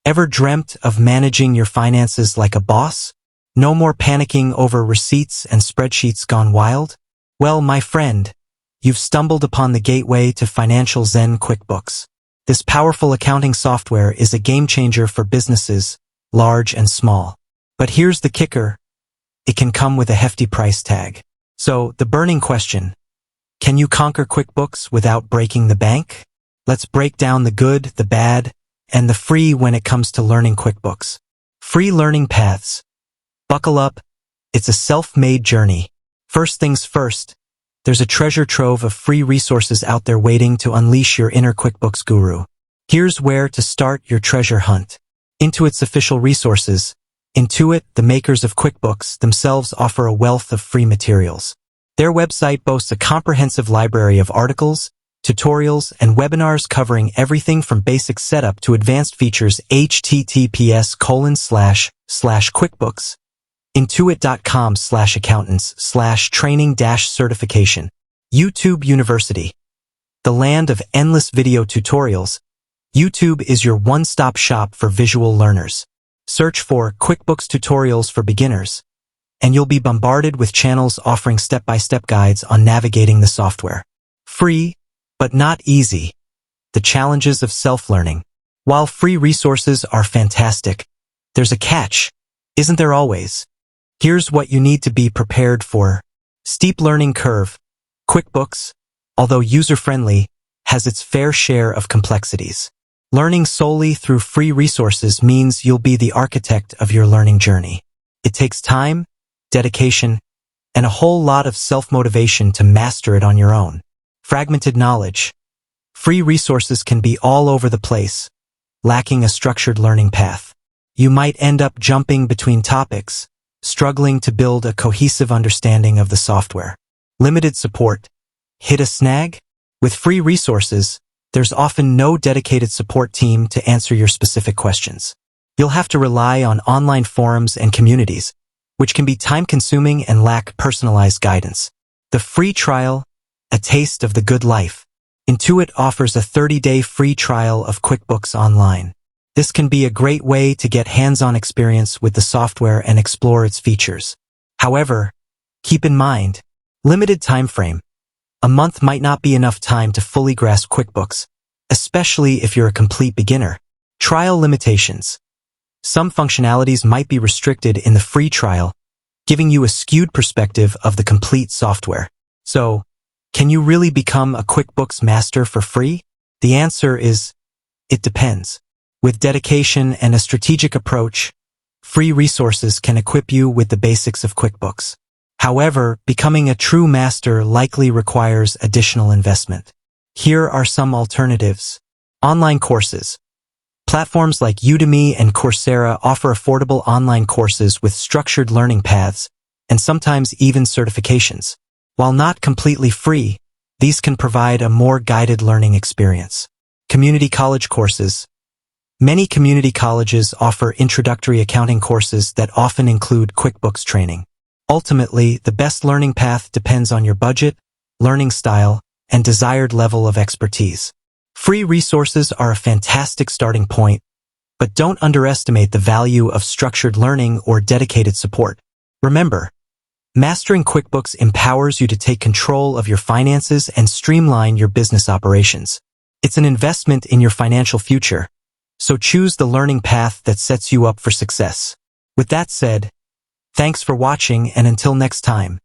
Ever dreamt of managing your finances like a boss? No more panicking over receipts and spreadsheets gone wild? Well, my friend, you've stumbled upon the gateway to financial zen QuickBooks. This powerful accounting software is a game changer for businesses, large and small. But here's the kicker. It can come with a hefty price tag. So, the burning question, can you conquer QuickBooks without breaking the bank? Let's break down the good, the bad, and the free when it comes to learning QuickBooks. Free learning paths. Buckle up, it's a self-made journey. First things first, there's a treasure trove of free resources out there waiting to unleash your inner QuickBooks guru. Here's where to start your treasure hunt. Intuit's official resources. Intuit, the makers of QuickBooks, themselves offer a wealth of free materials. Their website boasts a comprehensive library of articles, tutorials, and webinars covering everything from basic setup to advanced features. https://QuickBooks. Intuit.com/accountants/training-certification. YouTube University. The land of endless video tutorials. YouTube is your one-stop shop for visual learners. Search for QuickBooks tutorials for beginners, and you'll be bombarded with channels offering step-by-step guides on navigating the software. Free, but not easy. The challenges of self-learning. While free resources are fantastic, there's a catch, isn't there always? Here's what you need to be prepared for. Steep learning curve. QuickBooks, although user-friendly, has its fair share of complexities. Learning solely through free resources means you'll be the architect of your learning journey. It takes time, dedication, and a whole lot of self-motivation to master it on your own. Fragmented knowledge. Free resources can be all over the place, lacking a structured learning path. You might end up jumping between topics, struggling to build a cohesive understanding of the software. Limited support. Hit a snag? With free resources, there's often no dedicated support team to answer your specific questions. You'll have to rely on online forums and communities, which can be time-consuming and lack personalized guidance. The free trial, a taste of the good life. Intuit offers a 30-day free trial of QuickBooks online. This can be a great way to get hands-on experience with the software and explore its features. However, keep in mind, limited time frame. A month might not be enough time to fully grasp QuickBooks, especially if you're a complete beginner. Trial limitations. Some functionalities might be restricted in the free trial, giving you a skewed perspective of the complete software. So, can you really become a QuickBooks master for free? The answer is, it depends. With dedication and a strategic approach, free resources can equip you with the basics of QuickBooks. However, becoming a true master likely requires additional investment. Here are some alternatives. Online courses. Platforms like Udemy and Coursera offer affordable online courses with structured learning paths, and sometimes even certifications. While not completely free, these can provide a more guided learning experience. Community college courses. Many community colleges offer introductory accounting courses that often include QuickBooks training. Ultimately, the best learning path depends on your budget, learning style, and desired level of expertise. Free resources are a fantastic starting point, but don't underestimate the value of structured learning or dedicated support. Remember, mastering QuickBooks empowers you to take control of your finances and streamline your business operations. It's an investment in your financial future, so choose the learning path that sets you up for success. With that said, thanks for watching, and until next time.